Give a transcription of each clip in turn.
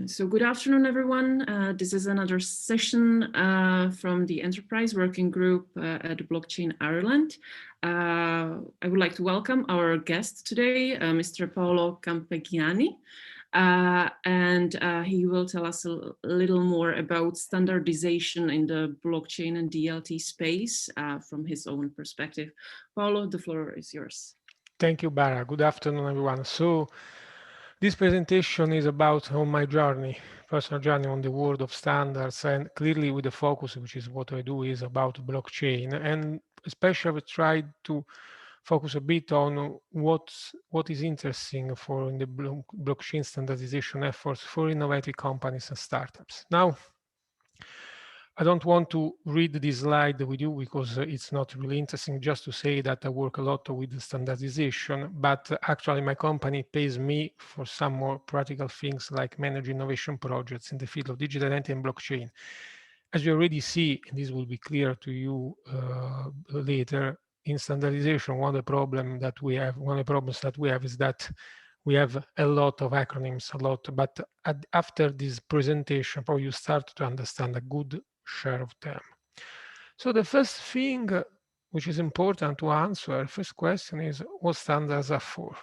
So good afternoon, everyone. This is another session from the Enterprise Working Group at Blockchain Ireland. I would like to welcome our guest today, Mr. Paolo Campegiani, and he will tell us a little more about standardization in the blockchain and DLT space from his own perspective. Paolo, the floor is yours. Thank you, Bara. Good afternoon, everyone. So this presentation is about on my journey, personal journey on the world of standards, and clearly with the focus, which is what I do, is about blockchain. And especially I've tried to focus a bit on what is interesting for in the blockchain standardization efforts for innovative companies and startups. Now, I don't want to read this slide with you because it's not really interesting, just to say that I work a lot with standardization, but actually my company pays me for some more practical things like manage innovation projects in the field of digital identity and blockchain. As you already see, and this will be clear to you later, in standardization, one of the problems that we have is that we have a lot of acronyms, but after this presentation, probably you start to understand a good share of them. So the first thing which is important to answer, first question is what standards are for?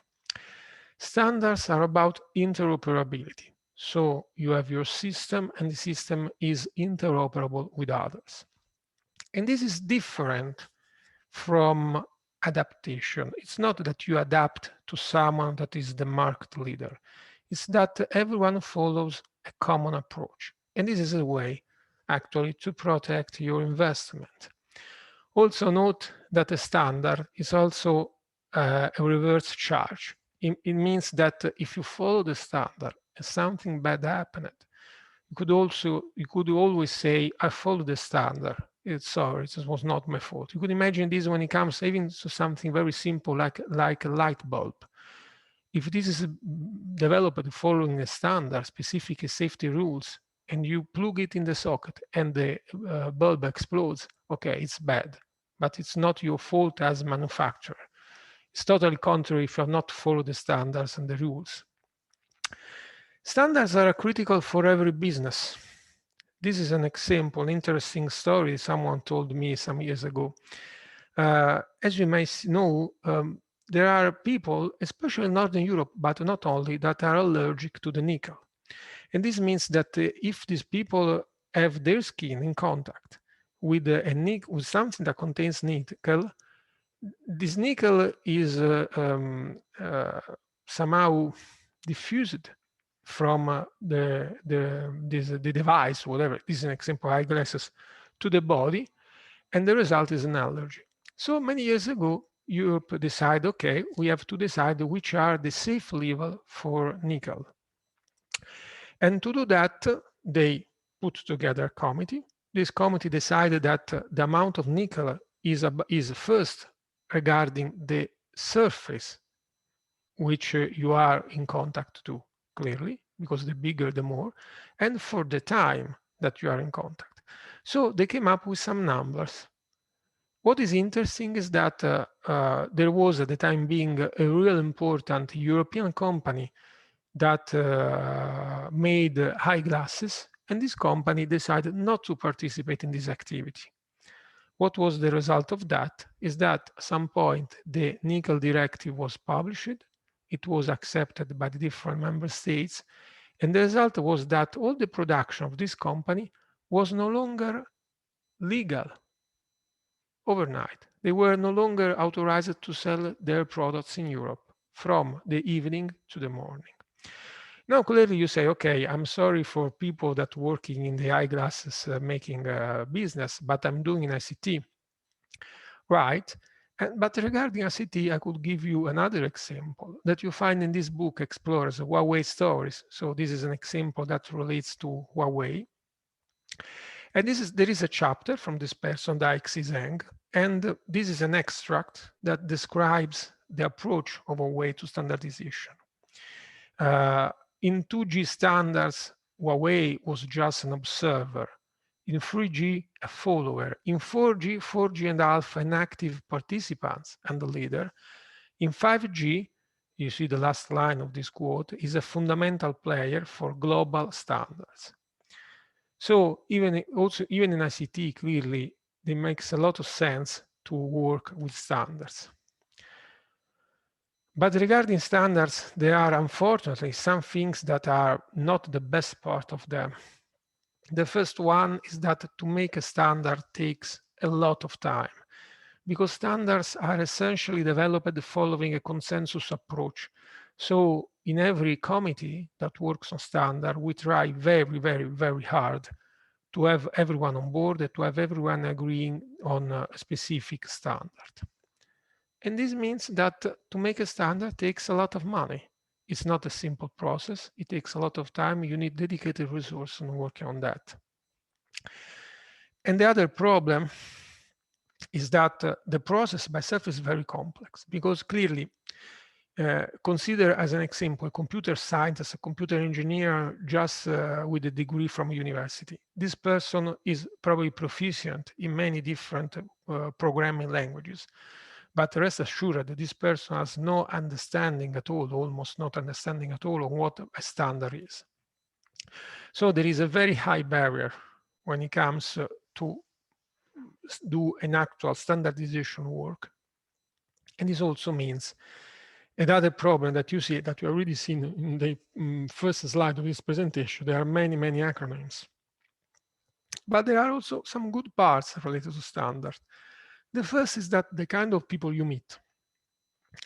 Standards are about interoperability. So you have your system and the system is interoperable with others. And this is different from adaptation. It's not that you adapt to someone that is the market leader. It's that everyone follows a common approach. And this is a way actually to protect your investment. Also note that a standard is also a reverse charge. It means that if you follow the standard and something bad happened, you could always say, I followed the standard. Sorry, this was not my fault. You could imagine this when it comes even to something very simple like a light bulb. If this is developed following a standard, specific safety rules, and you plug it in the socket and the bulb explodes, okay, it's bad, but it's not your fault as manufacturer. It's totally contrary if you have not followed the standards and the rules. Standards are critical for every business. This is an example, an interesting story someone told me some years ago. As you may know, there are people, especially in Northern Europe, but not only, that are allergic to the nickel. And this means that if these people have their skin in contact with with something that contains nickel, this nickel is somehow diffused from the device, whatever. This is an example, eyeglasses, to the body, and the result is an allergy. So many years ago, Europe decided, okay, we have to decide which are the safe level for nickel. And to do that, they put together a committee. This committee decided that the amount of nickel is first regarding the surface which you are in contact to, clearly, because the bigger the more, and for the time that you are in contact. So they came up with some numbers. What is interesting is that there was at the time being a real important European company that made eyeglasses, and this company decided not to participate in this activity. What was the result of that is that at some point the nickel directive was published, it was accepted by the different member states, and the result was that all the production of this company was no longer legal overnight. They were no longer authorized to sell their products in Europe from the evening to the morning. Now, clearly you say, okay, I'm sorry for people that working in the eyeglasses making a business, but I'm doing ICT, right? But regarding ICT, I could give you another example that you find in this book, Explorers, Huawei Stories. So this is an example that relates to Huawei. And there is a chapter from this person, Daixi Zheng, and this is an extract that describes the approach of Huawei to standardization. In 2G standards, Huawei was just an observer. In 3G, a follower. In 4G, 4G and alpha, an active participant and the leader. In 5G, you see the last line of this quote, is a fundamental player for global standards. So even in ICT, clearly, it makes a lot of sense to work with standards. But regarding standards, there are unfortunately some things that are not the best part of them. The first one is that to make a standard takes a lot of time, because standards are essentially developed following a consensus approach. So in every committee that works on standard, we try very, very, very hard to have everyone on board and to have everyone agreeing on a specific standard. And this means that to make a standard takes a lot of money. It's not a simple process. It takes a lot of time. You need dedicated resources on working on that. And the other problem is that the process by itself is very complex, because clearly, consider as an example, a computer scientist, a computer engineer just with a degree from a university. This person is probably proficient in many different programming languages. But rest assured that this person has no understanding at all, almost not understanding at all, of what a standard is. So there is a very high barrier when it comes to do an actual standardization work. And this also means another problem that you see, that you already seen in the first slide of this presentation. There are many, many acronyms. But there are also some good parts related to standard. The first is that the kind of people you meet.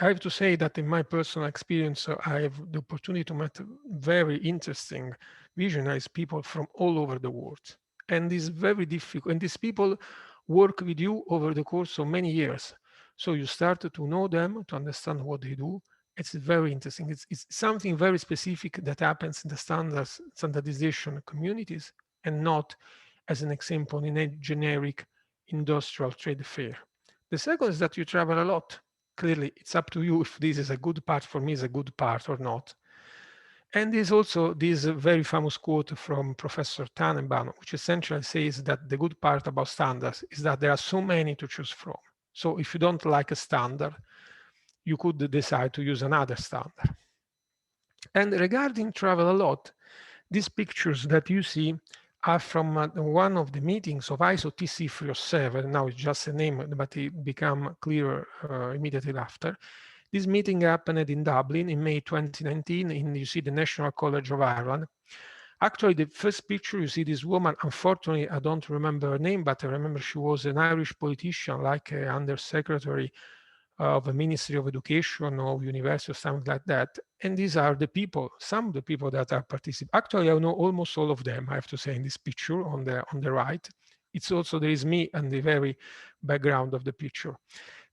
I have to say that in my personal experience, I have the opportunity to meet very interesting visionaries, people from all over the world. And it's very difficult. And these people work with you over the course of many years. So you start to know them, to understand what they do. It's very interesting. It's something very specific that happens in the standardization communities, and not, as an example, in a generic industrial trade fair. The second is that you travel a lot. Clearly, it's up to you if this is a good part. For me, is a good part or not. And there's also this very famous quote from Professor Tannenbaum, which essentially says that the good part about standards is that there are so many to choose from. So if you don't like a standard, you could decide to use another standard. And regarding travel a lot, these pictures that you see are from one of the meetings of ISO TC307. Now it's just a name, but it became clearer immediately after. This meeting happened in Dublin in May 2019, and you see the National College of Ireland. Actually, the first picture, you see this woman. Unfortunately, I don't remember her name, but I remember she was an Irish politician, like undersecretary of the Ministry of Education or University or something like that. And these are the people, some of the people that are participating. Actually, I know almost all of them, I have to say, in this picture on the right. It's also, there is me and the very background of the picture.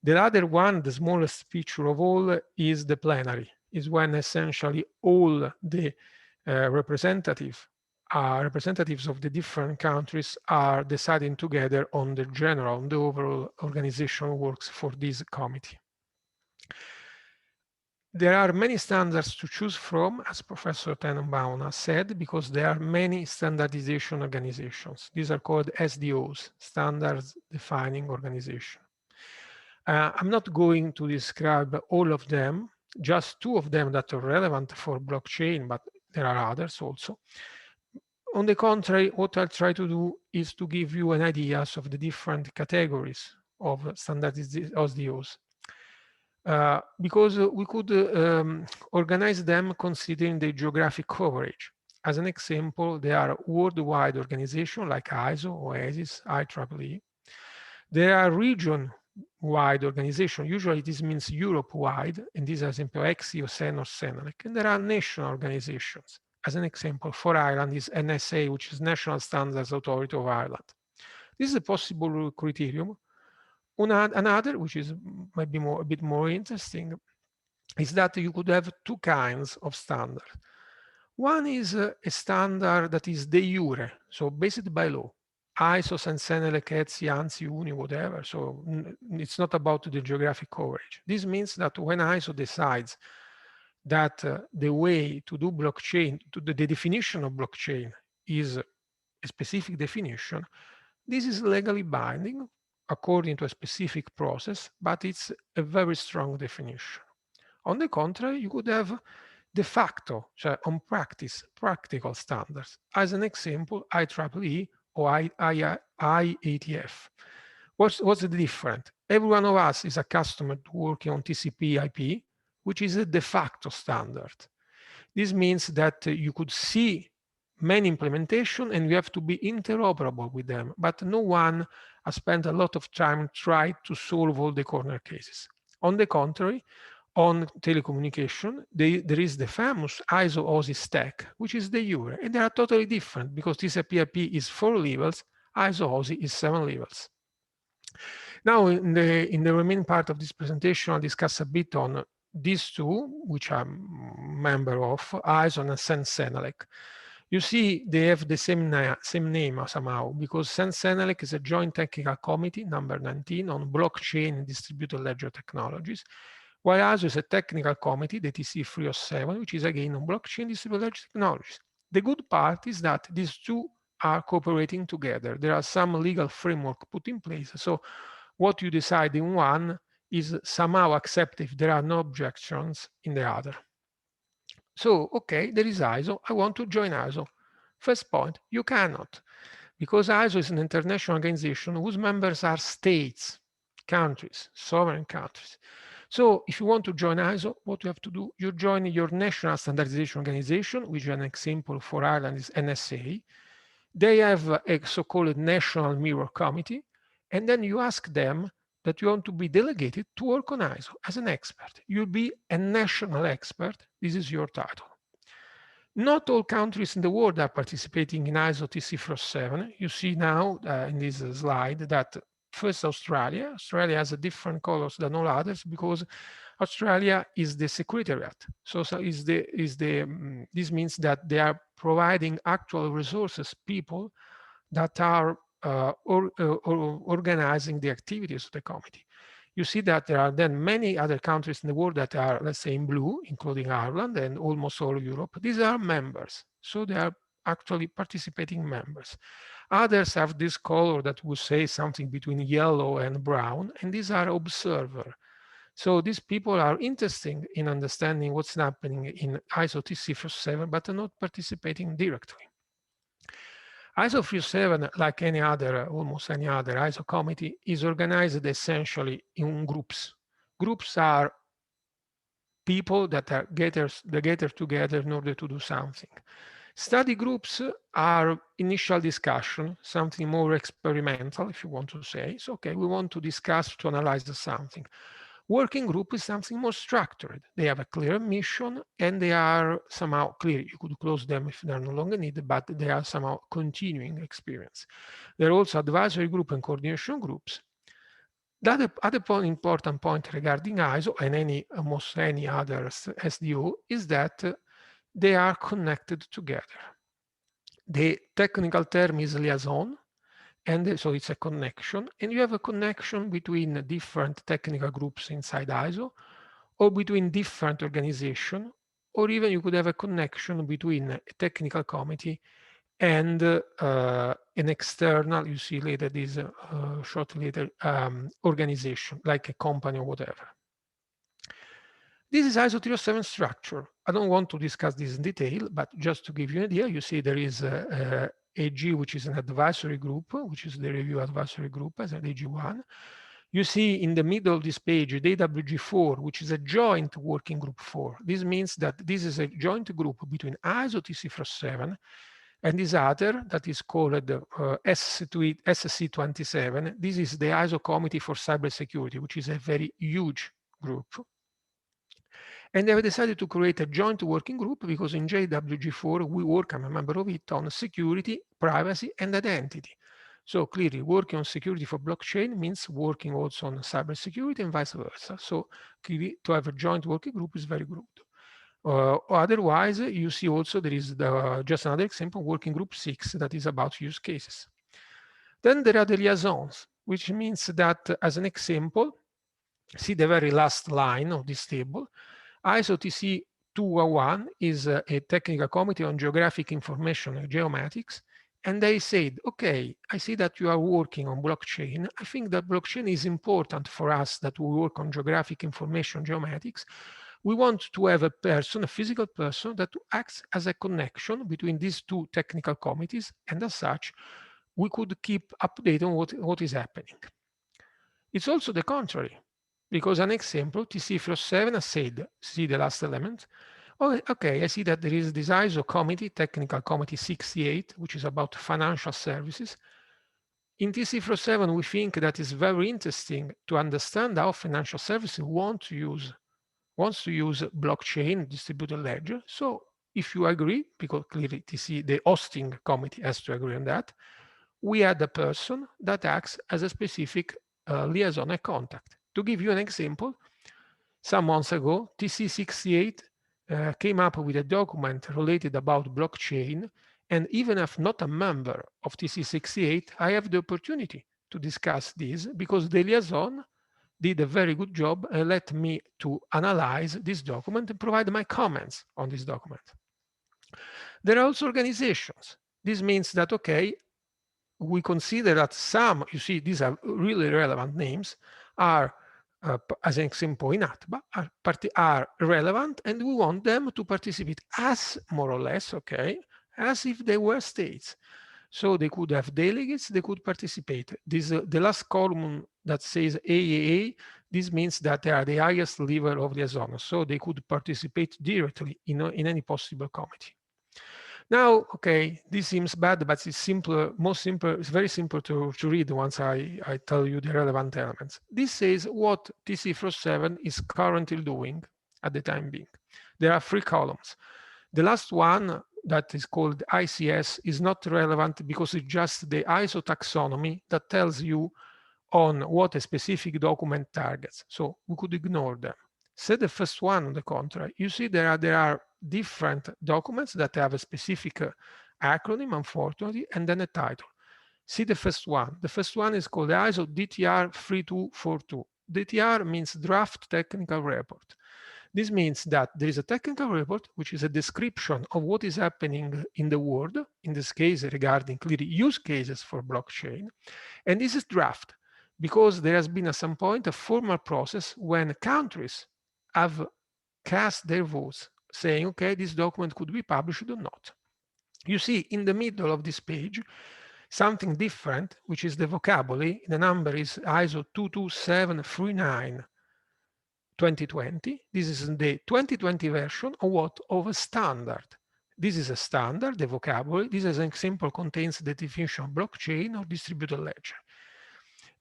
The other one, the smallest picture of all, is the plenary, is when essentially all the representatives of the different countries are deciding together on the general, on the overall organization works for this committee. There are many standards to choose from, as Professor Tannenbaum said, because there are many standardization organizations. These are called SDOs, Standards Defining Organization. I'm not going to describe all of them, just two of them that are relevant for blockchain, but there are others also. On the contrary, what I'll try to do is to give you an idea of the different categories of standardized SDOs. Because we could organize them considering the geographic coverage. As an example, there are worldwide organizations like ISO, OASIS, IEEE. There are region-wide organizations. Usually this means Europe-wide, and these are example EXI or CEN or CENELEC. And there are national organizations. As an example, for Ireland is NSA, which is National Standards Authority of Ireland. This is a possible criterion. Another, which is maybe a bit more interesting, is that you could have two kinds of standard. One is a standard that is de jure, so based by law. ISO, CENELEC, ETSI, ANSI, UNI, whatever. So it's not about the geographic coverage. This means that when ISO decides that the way to do blockchain, the definition of blockchain is a specific definition, this is legally binding according to a specific process, but it's a very strong definition. On the contrary, you could have de facto, cioè on practice, practical standards. As an example, IEEE or IATF. What's the difference? Every one of us is accustomed to working on TCP/IP, which is a de facto standard. This means that you could see many implementation and you have to be interoperable with them, but no one has spent a lot of time trying to solve all the corner cases. On the contrary, on telecommunication, there is the famous ISO OSI stack, which is de jure, and they are totally different because TCP/IP is 4 levels, ISO OSI is 7 levels. Now, in the remaining part of this presentation, I'll discuss a bit on these two, which I'm member of, ISO and Sensenelec. You see, they have the same name somehow, because Sensenelec is a joint technical committee, number 19, on blockchain and distributed ledger technologies, while ISO is a technical committee, the TC 307, which is again on blockchain distributed ledger technologies. The good part is that these two are cooperating together. There are some legal framework put in place. So what you decide in one is somehow accepted if there are no objections in the other. So, okay, there is ISO. I want to join ISO. First point, you cannot, because ISO is an international organization whose members are states, countries, sovereign countries. So if you want to join ISO, what you have to do, you join your national standardization organization, which is an example for Ireland is NSA. They have a so-called national mirror committee, and then you ask them that you want to be delegated to work on ISO as an expert. You'll be a national expert. This is your title. Not all countries in the world are participating in ISO TC47. You see now in this slide that first Australia has a different colors than all others because Australia is the secretariat. So this means that they are providing actual resources, people that are organizing the activities of the committee. You see that there are then many other countries in the world that are, let's say, in blue, including Ireland and almost all of Europe. These are members, so they are actually participating members. Others have this color that would say something between yellow and brown, and these are observers. So these people are interested in understanding what's happening in ISO TC47, but are not participating directly. ISO 307, like any other, almost any other ISO committee, is organized essentially in groups. Groups are people that are gather together in order to do something. Study groups are initial discussion, something more experimental, if you want to say. So, okay, we want to discuss, to analyze something. Working group is something more structured. They have a clear mission and they are somehow clear. You could close them if they're no longer needed, but they are somehow continuing experience. There are also advisory group and coordination groups. The other important point regarding ISO and almost any other SDO is that they are connected together. The technical term is liaison, and so it's a connection, and you have a connection between different technical groups inside ISO, or between different organizations, or even you could have a connection between a technical committee and an external, you see later this shortly later, organization, like a company or whatever. This is ISO 307 structure. I don't want to discuss this in detail, but just to give you an idea, you see there is AG, which is an advisory group, which is the review advisory group as an AG1. You see in the middle of this page, the AWG4, which is a joint working group 4. This means that this is a joint group between ISO TC47 and this other that is called SC27. This is the ISO Committee for Cybersecurity, which is a very huge group. And they have decided to create a joint working group because in JWG4, we work, I'm a member of it, on security, privacy, and identity. So clearly, working on security for blockchain means working also on cybersecurity and vice versa. So clearly, to have a joint working group is very good. Otherwise, you see also there is just another example, working group 6, that is about use cases. Then there are the liaisons, which means that, as an example, see the very last line of this table, ISO TC 201 is a technical committee on geographic information and geomatics. And they said, okay, I see that you are working on blockchain. I think that blockchain is important for us that we work on geographic information geomatics. We want to have a person, a physical person, that acts as a connection between these two technical committees, and as such, we could keep updated on what is happening. It's also the contrary, because an example, TC07 has said, see the last element, oh, okay, I see that there is this ISO committee, technical committee 68, which is about financial services. In TC07, we think that it's very interesting to understand how financial services wants to use blockchain, distributed ledger. So if you agree, because clearly TC, the hosting committee has to agree on that, we add a person that acts as a specific liaison and contact. To give you an example, some months ago, TC68 came up with a document related about blockchain, and even if not a member of TC68, I have the opportunity to discuss this because the liaison did a very good job and let me to analyze this document and provide my comments on this document. There are also organizations. This means that, okay, we consider that some, you see, these are really relevant names, are, as an example in ATBA, are relevant, and we want them to participate as, more or less, okay, as if they were states. So they could have delegates, they could participate. This, the last column that says AAA, this means that they are the highest level of liaison, so they could participate directly in any possible committee. Now, okay, this seems bad, but it's simpler, most simple, it's very simple to read once I tell you the relevant elements. This says what TC07 is currently doing at the time being. There are 3 columns. The last one that is called ICS is not relevant because it's just the ISO taxonomy that tells you on what a specific document targets. So we could ignore them. Say the first one, on the contrary, you see there are different documents that have a specific acronym, unfortunately, and then a title. See the first one. The first one is called the ISO DTR 3242. DTR means Draft Technical Report. This means that there is a technical report, which is a description of what is happening in the world, in this case regarding clearly use cases for blockchain. And this is draft, because there has been at some point a formal process when countries have cast their votes saying, okay, this document could be published or not. You see in the middle of this page, something different, which is the vocabulary. The number is ISO 22739 2020. This is the 2020 version of what? Of a standard. This is a standard, the vocabulary. This as an example contains the definition of blockchain or distributed ledger.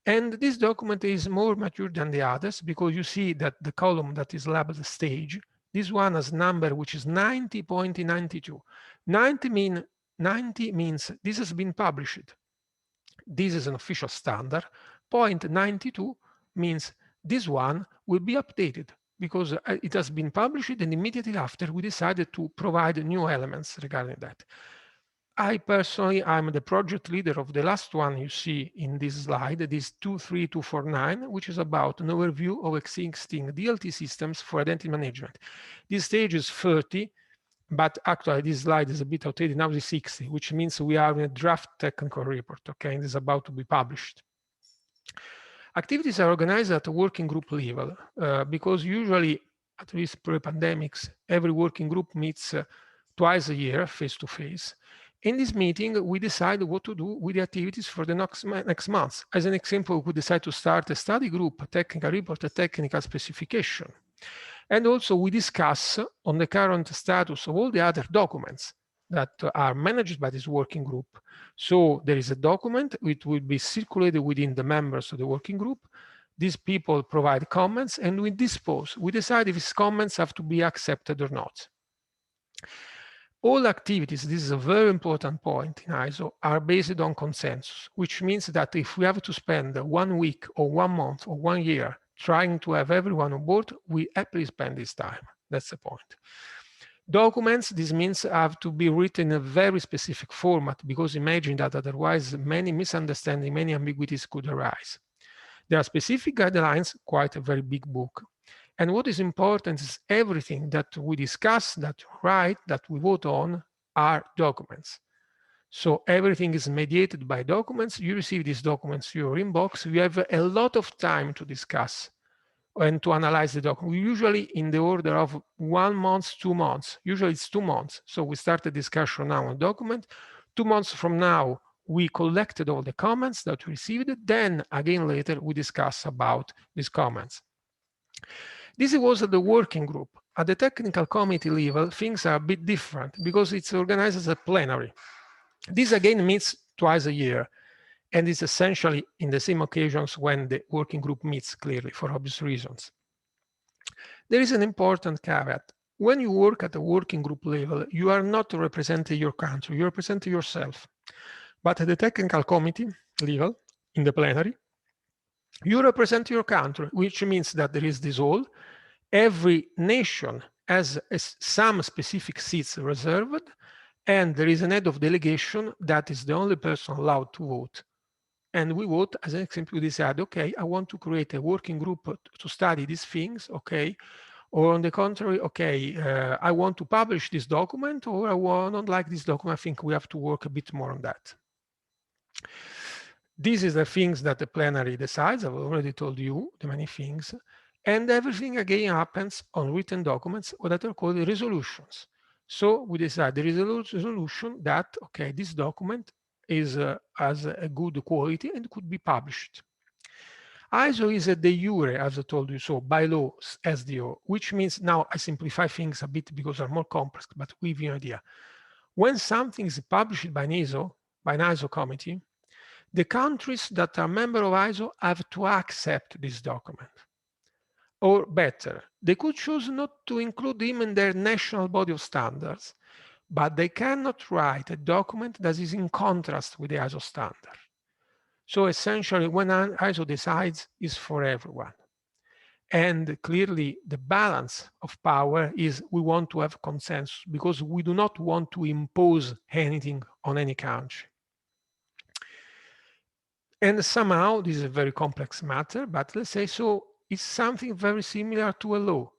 And this document is more mature than the others because you see that the column that is labeled stage, this one has a number which is 90.92. 90 means this has been published. This is an official standard. Point 92 means this one will be updated because it has been published, and immediately after we decided to provide new elements regarding that. I personally, I'm the project leader of the last one you see in this slide, this 23249, which is about an overview of existing DLT systems for identity management. This stage is 30, but actually this slide is a bit outdated, now it's 60, which means we are in a draft technical report, okay, and it's about to be published. Activities are organized at a working group level because usually, at least pre-pandemics, every working group meets twice a year, face-to-face. In this meeting, we decide what to do with the activities for the next month. As an example, we decide to start a study group, a technical report, a technical specification. And also we discuss on the current status of all the other documents that are managed by this working group. So there is a document, it will be circulated within the members of the working group. These people provide comments, and we dispose. We decide if these comments have to be accepted or not. All activities, this is a very important point in ISO, are based on consensus, which means that if we have to spend 1 week or 1 month or 1 year trying to have everyone on board, we happily spend this time. That's the point. Documents, this means have to be written in a very specific format, because imagine that otherwise many misunderstandings, many ambiguities could arise. There are specific guidelines, quite a very big book. And what is important is everything that we discuss, that we write, that we vote on are documents. So everything is mediated by documents. You receive these documents to your inbox. You have a lot of time to discuss and to analyze the document. Usually in the order of 1 month, 2 months. Usually it's 2 months. So we start the discussion now on document. 2 months from now, we collected all the comments that we received. Then again later, we discuss about these comments. This was the working group. At the technical committee level, things are a bit different because it's organized as a plenary. This again meets twice a year, and is essentially in the same occasions when the working group meets, clearly, for obvious reasons. There is an important caveat. When you work at the working group level, you are not representing your country, you represent yourself. But at the technical committee level, in the plenary, you represent your country, which means that there is this all. Every nation has some specific seats reserved, and there is an head of delegation that is the only person allowed to vote. And we vote, as an example, we decide, okay, I want to create a working group to study these things, okay? Or on the contrary, okay, I want to publish this document, or I don't like this document, I think we have to work a bit more on that. These is the things that the plenary decides. I've already told you the many things. And everything again happens on written documents that are called resolutions. So we decide there is a resolution that, okay, this document is has a good quality and could be published. ISO is a de jure, as I told you, so by law SDO, which means, now I simplify things a bit because they're more complex, but we give you an idea. When something is published by an ISO committee, the countries that are member of ISO have to accept this document. Or better, they could choose not to include him in their national body of standards, but they cannot write a document that is in contrast with the ISO standard. So essentially, when ISO decides, is for everyone. And clearly, the balance of power is we want to have consensus because we do not want to impose anything on any country. And somehow, this is a very complex matter, but let's say so, it's something very similar to a law.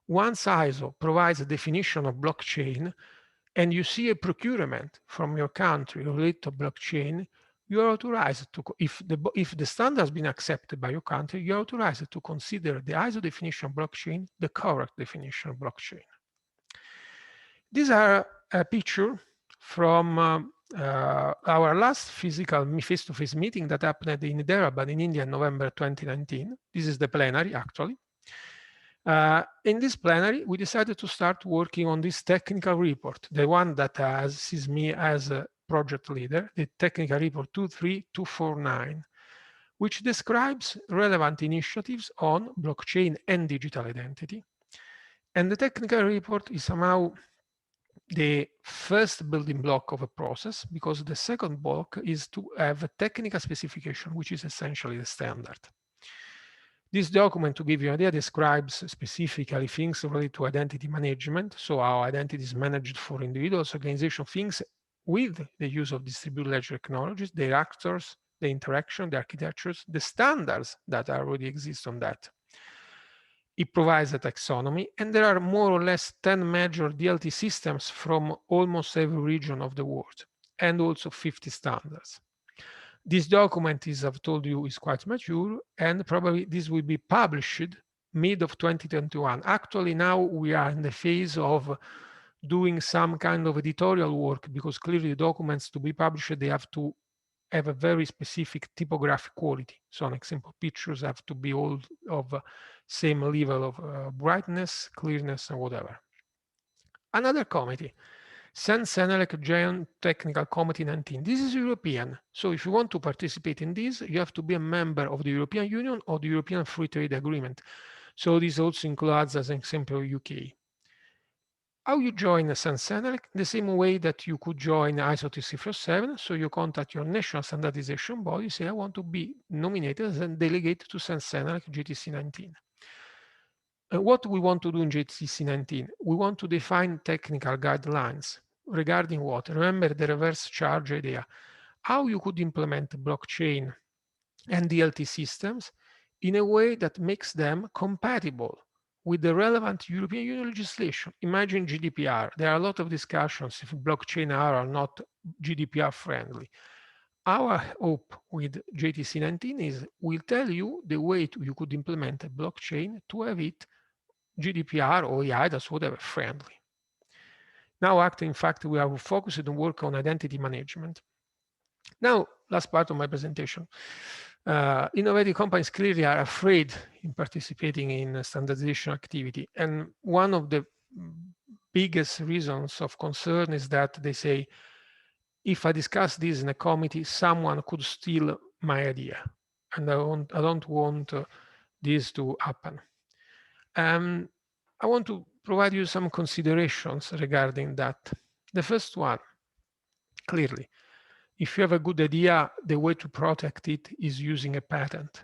Once ISO provides a definition of blockchain, and you see a procurement from your country related to blockchain, you are authorized to, if the standard has been accepted by your country, you are authorized to consider the ISO definition of blockchain the correct definition of blockchain. These are a picture from our last physical face-to-face meeting that happened in Hyderabad in India in November 2019. This is the plenary, actually. In this plenary, we decided to start working on this technical report, the one that sees me as a project leader, the technical report 23249, which describes relevant initiatives on blockchain and digital identity. And the technical report is somehow the first building block of a process, because the second block is to have a technical specification, which is essentially the standard. This document, to give you an idea, describes specifically things related to identity management. So how identity is managed for individuals, organization, things with the use of distributed ledger technologies, the actors, the interaction, the architectures, the standards that already exist on that. It provides a taxonomy, and there are more or less 10 major DLT systems from almost every region of the world, and also 50 standards. This document, as I've told you, is quite mature, and probably this will be published mid of 2021. Actually, now we are in the phase of doing some kind of editorial work, because clearly the documents to be published, they have to have a very specific typographic quality. So an example, pictures have to be all of same level of brightness, clearness, and whatever. Another committee, Sensenelec Giant Technical Committee 19. This is European. So if you want to participate in this, you have to be a member of the European Union or the European Free Trade Agreement. So this also includes, as an example, UK. How you join Sensenelec? The same way that you could join ISO 23447. So you contact your national standardization body, say, I want to be nominated as a delegate to Sensenelec GTC 19. What we want to do in GTC 19? We want to define technical guidelines regarding what? Remember the reverse charge idea. How you could implement blockchain and DLT systems in a way that makes them compatible with the relevant European Union legislation. Imagine GDPR. There are a lot of discussions if blockchain are or not GDPR friendly. Our hope with JTC 19 is we'll tell you the way you could implement a blockchain to have it GDPR or eIDAS, whatever, friendly. Now, in fact, we are focused on work on identity management. Now, last part of my presentation. Innovative companies clearly are afraid in participating in standardization activity. And one of the biggest reasons of concern is that they say, if I discuss this in a committee, someone could steal my idea. And I don't want this to happen. I want to provide you some considerations regarding that. The first one, clearly, if you have a good idea, the way to protect it is using a patent.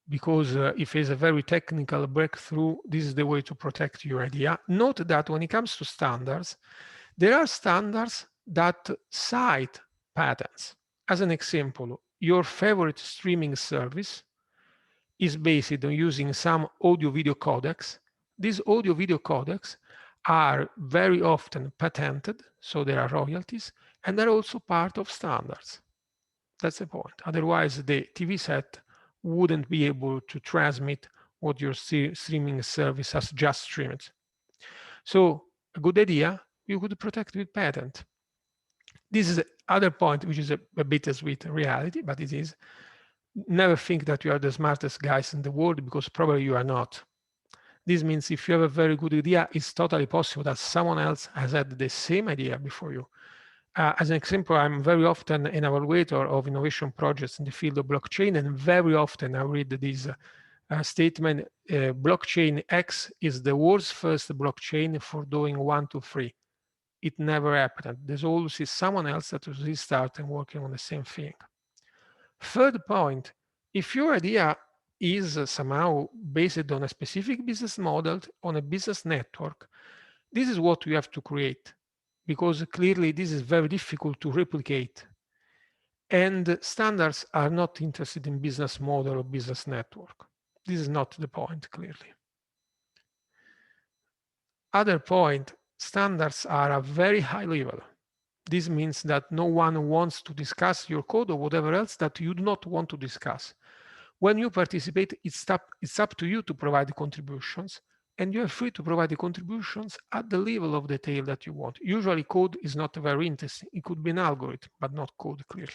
Because if it's a very technical breakthrough, this is the way to protect your idea. Note that when it comes to standards, there are standards that cite patents. As an example, your favorite streaming service is based on using some audio-video codecs. These audio-video codecs are very often patented, so there are royalties, and they're also part of standards. That's the point. Otherwise, the TV set wouldn't be able to transmit what your streaming service has just streamed. So a good idea, you could protect with patent. This is the other point, which is a bittersweet reality, but it is. Never think that you are the smartest guys in the world, because probably you are not. This means if you have a very good idea, it's totally possible that someone else has had the same idea before you. As an example, I'm very often an evaluator of innovation projects in the field of blockchain, and very often I read this statement, blockchain X is the world's first blockchain for doing 1, 2, 3. It never happened. There's always someone else that will restart and working on the same thing. Third point, if your idea is somehow based on a specific business model, on a business network, this is what you have to create, because clearly this is very difficult to replicate. And standards are not interested in business model or business network. This is not the point, clearly. Other point, standards are a very high level. This means that no one wants to discuss your code or whatever else that you do not want to discuss. When you participate, it's up to you to provide the contributions, and you're free to provide the contributions at the level of detail that you want. Usually code is not very interesting. It could be an algorithm, but not code, clearly.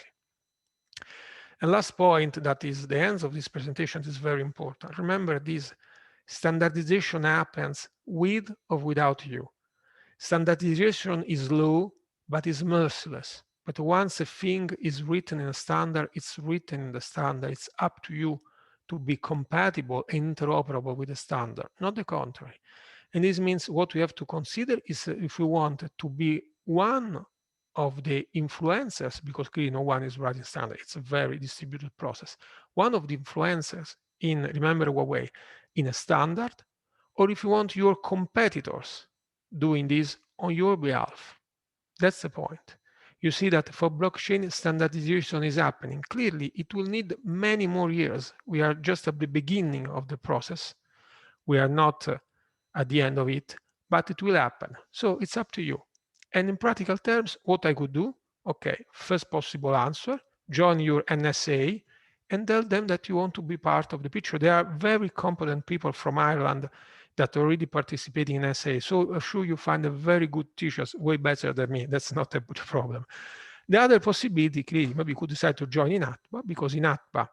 And last point, that is the end of this presentation, is very important. Remember this, standardization happens with or without you. Standardization is slow, but is merciless. But once a thing is written in a standard, it's written in the standard. It's up to you to be compatible and interoperable with the standard, not the contrary. And this means what we have to consider is if we want to be one of the influencers, because clearly no one is writing standard, it's a very distributed process. One of the influencers in, remember Huawei, in a standard, or if you want your competitors doing this on your behalf. That's the point. You see that for blockchain, standardization is happening. Clearly, it will need many more years. We are just at the beginning of the process. We are not at the end of it, but it will happen. So it's up to you. And in practical terms, what I could do, okay, first possible answer, join your NSA and tell them that you want to be part of the picture. There are very competent people from Ireland that are already participating in NSA. So I'm sure you find a very good teachers, way better than me. That's not a good problem. The other possibility, clearly, maybe you could decide to join in ATPA, because in ATPA,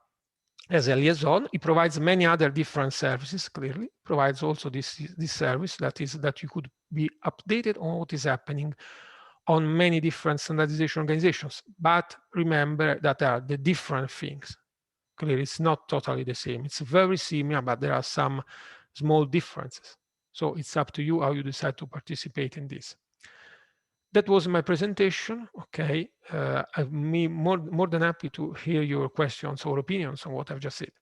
as a liaison, it provides many other different services, clearly, provides also this service that you could be updated on what is happening on many different standardization organizations. But remember that there are the different things. Clearly, it's not totally the same. It's very similar, but there are some small differences. So it's up to you how you decide to participate in this. That was my presentation. Okay, I'm more than happy to hear your questions or opinions on what I've just said.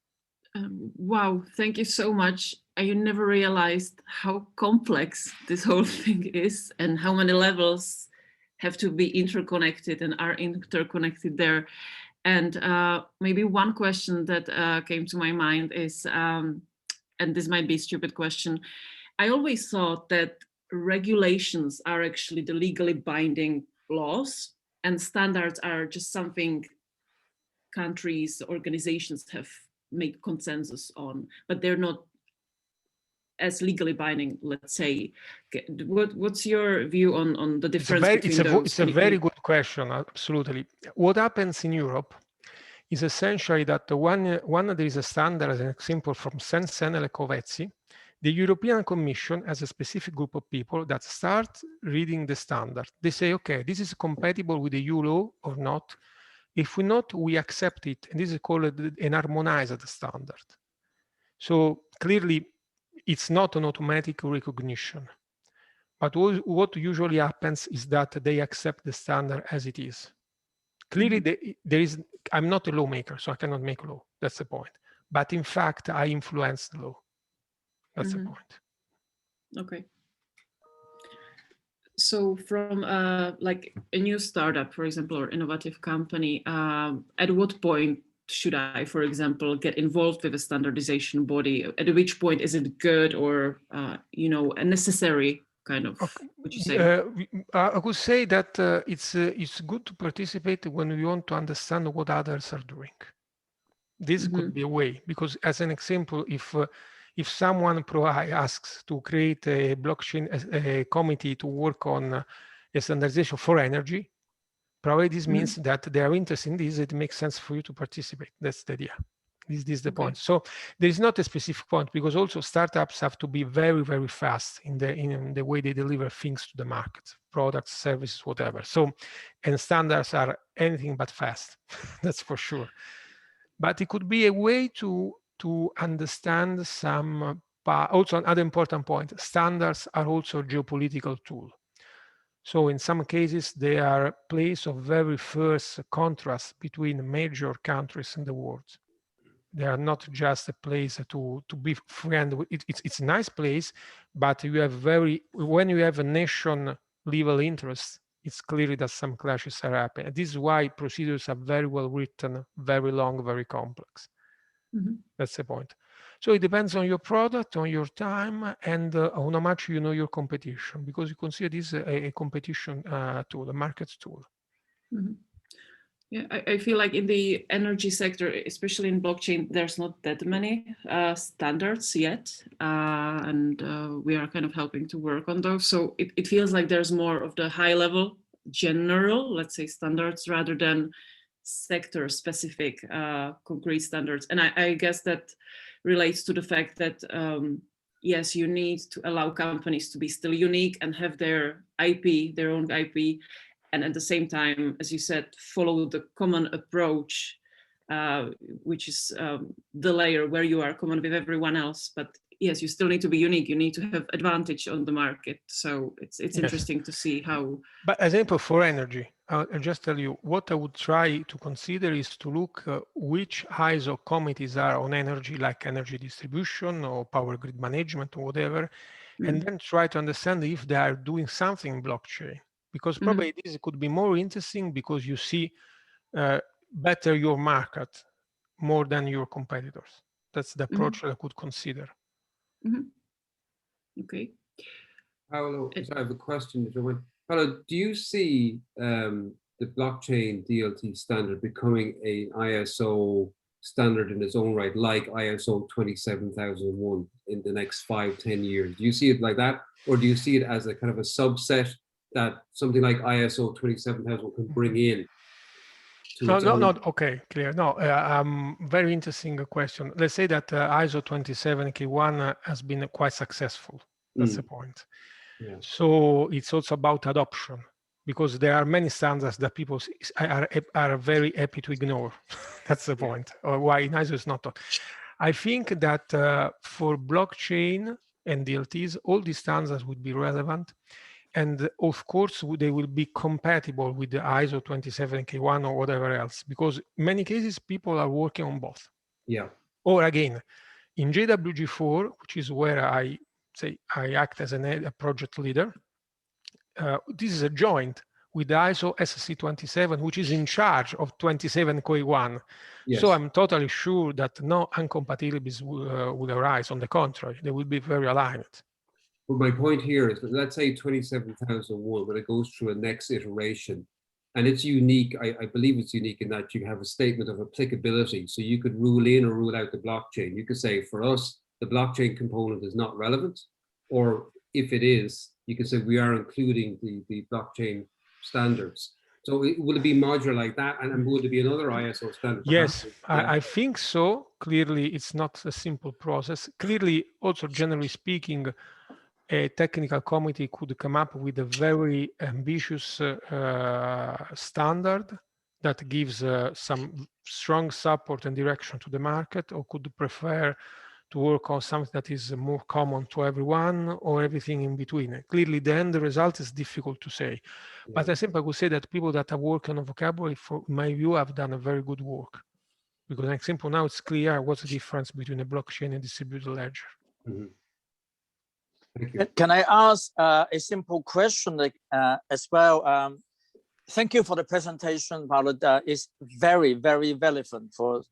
Wow, thank you so much. I never realized how complex this whole thing is and how many levels have to be interconnected and are interconnected there. And maybe one question that came to my mind is, and this might be a stupid question, I always thought that regulations are actually the legally binding laws and standards are just something countries, organizations have made consensus on, but they're not as legally binding, let's say. What's your view on the difference between those? It's a very good question, absolutely. What happens in Europe is essentially that when there is a standard, as an example from Sensen and Covezzi, the European Commission has a specific group of people that start reading the standard. They say, okay, this is compatible with the EU law or not. If we not, we accept it. And this is called an harmonized standard. So clearly, it's not an automatic recognition. But what usually happens is that they accept the standard as it is. Clearly, I'm not a lawmaker, so I cannot make law. That's the point. But in fact, I influence the law. That's the point. Okay. So from like a new startup, for example, or innovative company, at what point should I, for example, get involved with a standardization body? At which point is it good or, you know, a necessary kind of, would you say? I would say that it's good to participate when we want to understand what others are doing. This could be a way, because as an example, if someone asks to create a blockchain a committee to work on a standardization for energy, probably this means that they are interested in this. It makes sense for you to participate. That's the idea. This is the point. So there is not a specific point, because also startups have to be very, very fast in the way they deliver things to the market, products, services, whatever. So, and standards are anything but fast. That's for sure. But it could be a way to understand some, also another important point, standards are also a geopolitical tool. So in some cases, they are a place of very first contrast between major countries in the world. They are not just a place to be friend with. It's a nice place, but you have when you have a nation level interest, it's clearly that some clashes are happening. This is why procedures are very well written, very long, very complex. That's the point. So it depends on your product, on your time, and on how much you know your competition, because you consider this a competition tool, a market tool. Yeah, I feel like in the energy sector, especially in blockchain, there's not that many standards yet. And we are kind of helping to work on those. So it feels like there's more of the high level, general, let's say, standards rather than sector specific concrete standards. And I guess that relates to the fact that, yes, you need to allow companies to be still unique and have their IP, their own IP. And at the same time, as you said, follow the common approach, which is the layer where you are common with everyone else. But yes, you still need to be unique. You need to have advantage on the market. So it's interesting to see how. But as example for energy, I'll just tell you what I would try to consider is to look which ISO committees are on energy, like energy distribution or power grid management or whatever, and then try to understand if they are doing something in blockchain. Because probably this could be more interesting because you see better your market more than your competitors. That's the approach that I could consider. Okay. Paolo, I have a question. Paolo, do you see the blockchain DLT standard becoming an ISO standard in its own right, like ISO 27001 in the next 5-10 years? Do you see it like that? Or do you see it as a kind of a subset that something like ISO 27000 can bring in? Okay, clear. No, very interesting question. Let's say that ISO 27001 has been quite successful. That's the point. Yeah. So it's also about adoption, because there are many standards that people are very happy to ignore. That's the point. Or why in ISO is not. I think that for blockchain and DLTs, all these standards would be relevant. And of course, they will be compatible with the ISO 27001 or whatever else, because in many cases, people are working on both. Yeah. Or again, in JWG4, which is where I act as a project leader, this is a joint with the ISO SC 27, which is in charge of 27K1. Yes. So I'm totally sure that no incompatibilities will arise. On the contrary, they will be very aligned. But my point here is that let's say 27001, when it goes through a next iteration, And it's unique. I believe it's unique in that you have a statement of applicability. So you could rule in or rule out the blockchain. You could say, for us, the blockchain component is not relevant. Or if it is, you can say we are including the blockchain standards. So will it be modular like that? And would it be another ISO standard? Yes, Yeah. I think so. Clearly, it's not a simple process. Clearly, also generally speaking, a technical committee could come up with a very ambitious standard that gives some strong support and direction to the market, or could prefer to work on something that is more common to everyone, or everything in between. Clearly, the end result is difficult to say. Yeah. But I simply would say that people that are working on vocabulary, for in my view, have done a very good work. Because an example now it's clear what's the difference between a blockchain and distributed ledger. Mm-hmm. Thank you. Can I ask a simple question as well? Thank you for the presentation, Paolo. It's very, very relevant for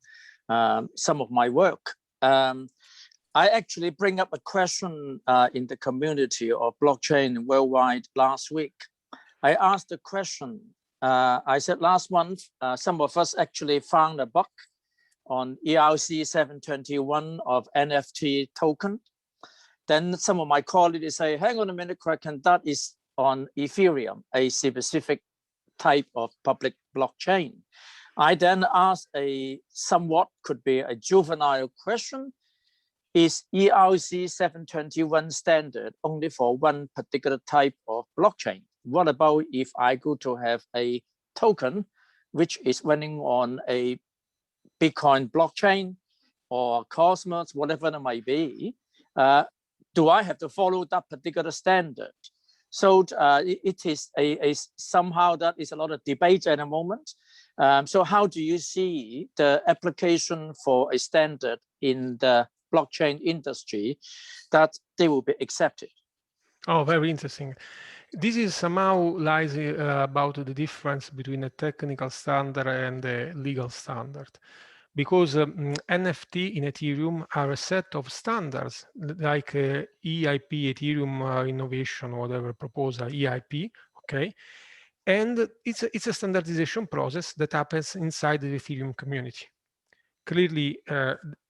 some of my work. I actually bring up a question in the community of blockchain worldwide last week. I asked the question, I said last month, some of us actually found a bug on ERC 721 of NFT token. Then some of my colleagues say, hang on a minute, Kraken, that is on Ethereum, a specific type of public blockchain. I then asked a somewhat could be a juvenile question. Is ERC 721 standard only for one particular type of blockchain? What about if I go to have a token which is running on a Bitcoin blockchain or Cosmos, whatever it might be? Do I have to follow that particular standard? So it is somehow that is a lot of debate at the moment. So how do you see the application for a standard in the blockchain industry that they will be accepted? Oh, very interesting. This is somehow lies about the difference between a technical standard and a legal standard. Because NFT in Ethereum are a set of standards like EIP, Ethereum Innovation, whatever proposal, EIP, okay? And it's a standardization process that happens inside the Ethereum community. Clearly,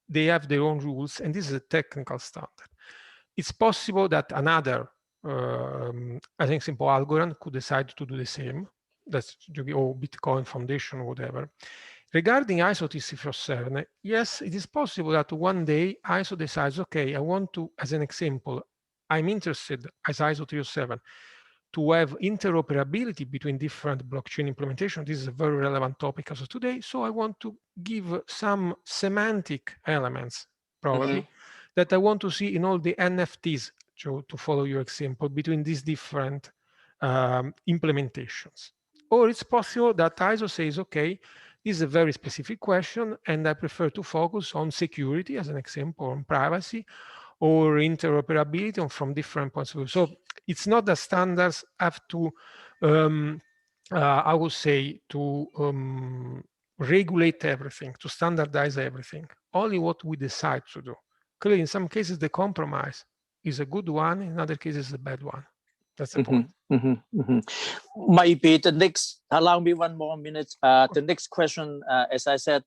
they have their own rules, and this is a technical standard. It's possible that another, I think, simple algorithm could decide to do the same. That's or Bitcoin Foundation or whatever. Regarding ISO TC47, yes, it is possible that one day ISO decides, okay, I want to, as an example, I'm interested as ISO 307 to have interoperability between different blockchain implementation. This is a very relevant topic as of today. So I want to give some semantic elements, probably, that I want to see in all the NFTs, to follow your example, between these different implementations. Or it's possible that ISO says, okay, this is a very specific question, and I prefer to focus on security, as an example, on privacy, or interoperability from different points of view. So it's not that standards have to, I would say, to regulate everything, to standardize everything, only what we decide to do. Clearly, in some cases, the compromise is a good one, in other cases, a bad one. That's the point. Maybe the next, allow me one more minute. The next question, as I said,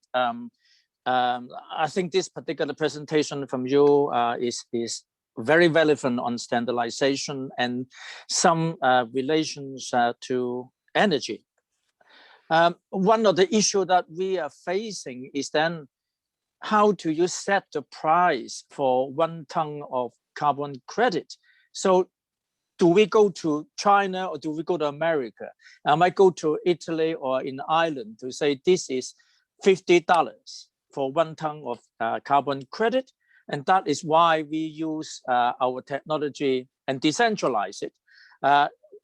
I think this particular presentation from you is very relevant on standardization and some relations to energy. One of the issues that we are facing is then how do you set the price for 1 ton of carbon credit? So do we go to China or do we go to America? I might go to Italy or in Ireland to say this is $50 for 1 ton of carbon credit. And that is why we use our technology and decentralize it.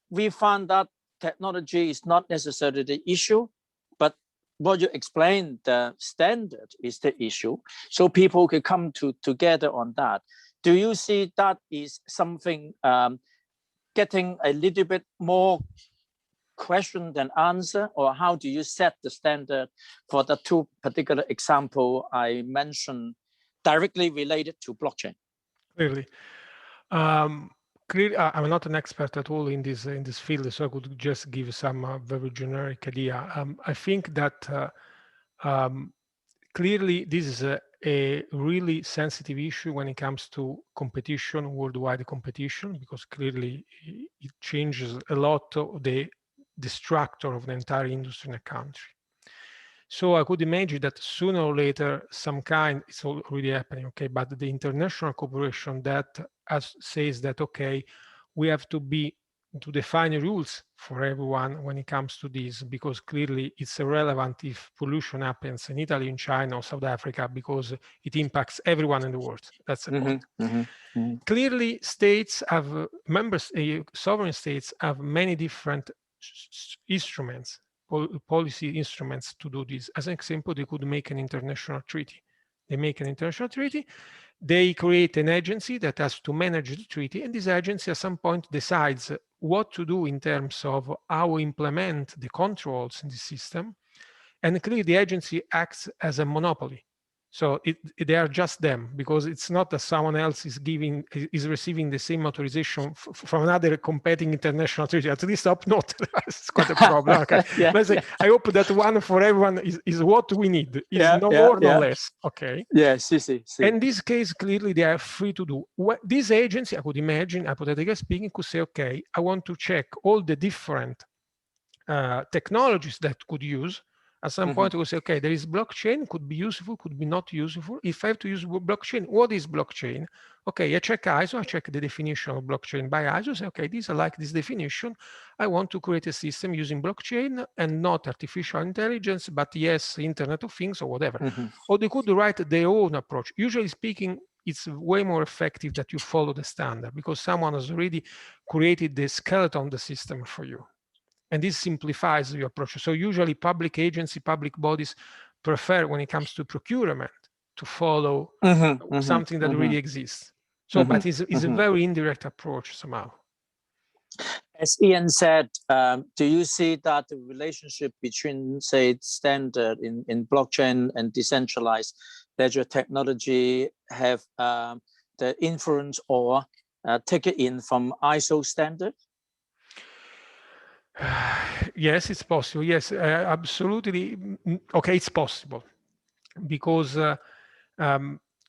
We found that technology is not necessarily the issue, but what you explained, the standard is the issue. So people can come together on that. Do you see that is something getting a little bit more question than answer, or how do you set the standard for the 2 particular example I mentioned directly related to blockchain? Clearly. clearly, I'm not an expert at all in this field, so I could just give some very generic idea. I think that clearly this is a really sensitive issue when it comes to competition, worldwide competition, because clearly it changes a lot of the structure of the entire industry in a country. So I could imagine that sooner or later, some kind, it's already happening, okay, but the international cooperation that says that, okay, we have to define rules for everyone when it comes to this, because clearly it's irrelevant if pollution happens in Italy, in China, or South Africa, because it impacts everyone in the world. That's the point. Clearly, states have, sovereign states have many different instruments, policy instruments to do this. As an example, they could make an international treaty. They make an international treaty, they create an agency that has to manage the treaty, and this agency at some point decides what to do in terms of how we implement the controls in the system. And clearly the agency acts as a monopoly. So they are just them, because it's not that someone else is receiving the same authorization from another competing international treaty. At least I hope not. It's quite a problem. Okay. I hope that one for everyone is what we need. Is no more, no less. Okay. Yes. In this case, clearly they are free to do. This agency, I could imagine, hypothetically speaking, could say, okay, I want to check all the different technologies that could use. At some point, we say, okay, there is blockchain, could be useful, could be not useful. If I have to use blockchain, what is blockchain? Okay, I check ISO, I check the definition of blockchain by ISO, say, okay, I like this definition. I want to create a system using blockchain and not artificial intelligence, but yes, Internet of Things or whatever. Or they could write their own approach. Usually speaking, it's way more effective that you follow the standard, because someone has already created the skeleton of the system for you. And this simplifies your approach. So usually public agency, public bodies prefer, when it comes to procurement, to follow something that already exists. So, but it's a very indirect approach somehow. As Ian said, do you see that the relationship between, say, standard in blockchain and decentralized ledger technology have the influence or take it in from ISO standard? Yes, it's possible. Yes, absolutely. Okay, it's possible, because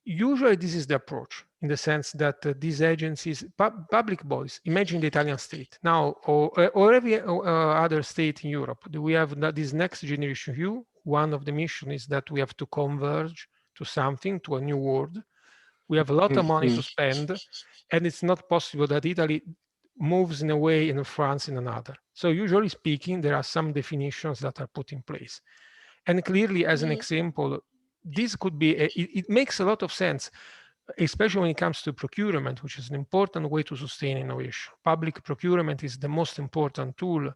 usually this is the approach, in the sense that these agencies, public bodies, imagine the Italian state now, or every other state in Europe, we have this next generation view. One of the mission is that we have to converge to something, to a new world. We have a lot of money to spend, and it's not possible that Italy moves in a way and France in another. So usually speaking, there are some definitions that are put in place. And clearly, as an example, this could be, it makes a lot of sense, especially when it comes to procurement, which is an important way to sustain innovation. Public procurement is the most important tool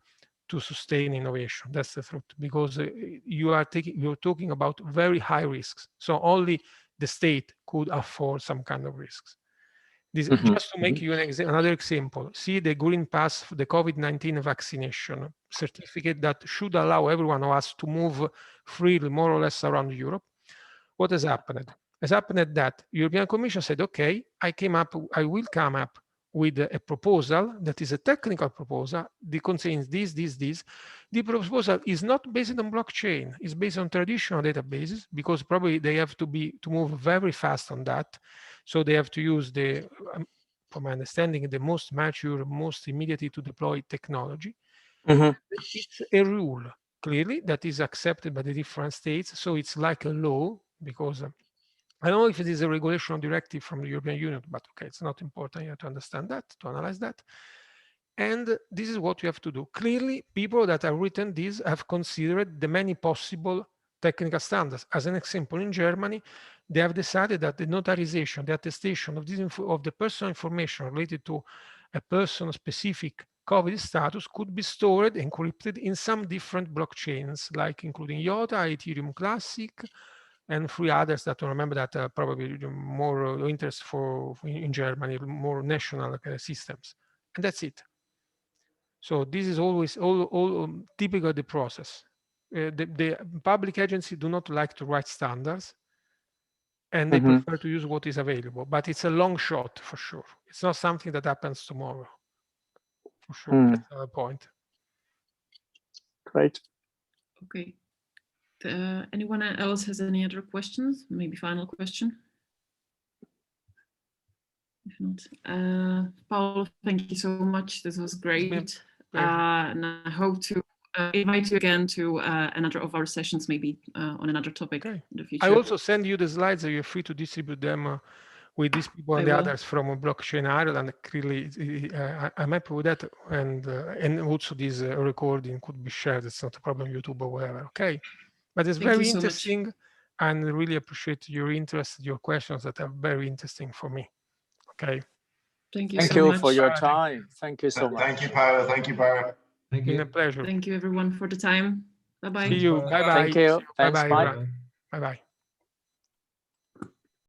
to sustain innovation. That's the truth, because you're talking about very high risks. So only the state could afford some kind of risks. This, just to make you another example, see the Green Pass, the COVID-19 vaccination certificate that should allow everyone of us to move freely, more or less, around Europe. What has happened? Has happened that European Commission said, okay, I will come up with a proposal that is a technical proposal that contains this. The proposal is not based on blockchain, it's based on traditional databases, because probably they have to move very fast on that. So they have to use from my understanding, the most mature, most immediately to deploy technology. It's a rule, clearly, that is accepted by the different states. So it's like a law, because I don't know if it is a regulation or directive from the European Union, but okay, it's not important. You have to understand that, to analyze that. And this is what you have to do. Clearly, people that have written this have considered the many possible technical standards. As an example, in Germany, they have decided that the notarization, the attestation of the personal information related to a person-specific COVID status could be stored, encrypted in some different blockchains, like including IOTA, Ethereum Classic, and 3 others that I remember that are probably more interest in Germany, more national systems. And that's it. So this is always all typical of the process. The public agency do not like to write standards, and they prefer to use what is available. But it's a long shot for sure. It's not something that happens tomorrow. For sure, that's the point. Great. Okay. Anyone else has any other questions? Maybe final question? If not, Paolo, thank you so much. This was great. And I hope to invite you again to another of our sessions, maybe on another topic in the future. I also send you the slides, so you're free to distribute them with these people and the others from Blockchain Ireland. Clearly, I'm happy with that, and also this recording could be shared. It's not a problem, YouTube or whatever. Okay, but it's very interesting, and really appreciate your interest, your questions that are very interesting for me. Okay. Thank you so much. Thank you for your time. Thank you so much. Thank you, Paolo. Thank you, Paolo. It's been a pleasure. Thank you, everyone, for the time. Bye-bye. See you. Bye-bye. Thank you. Thanks. Bye-bye. Bye-bye.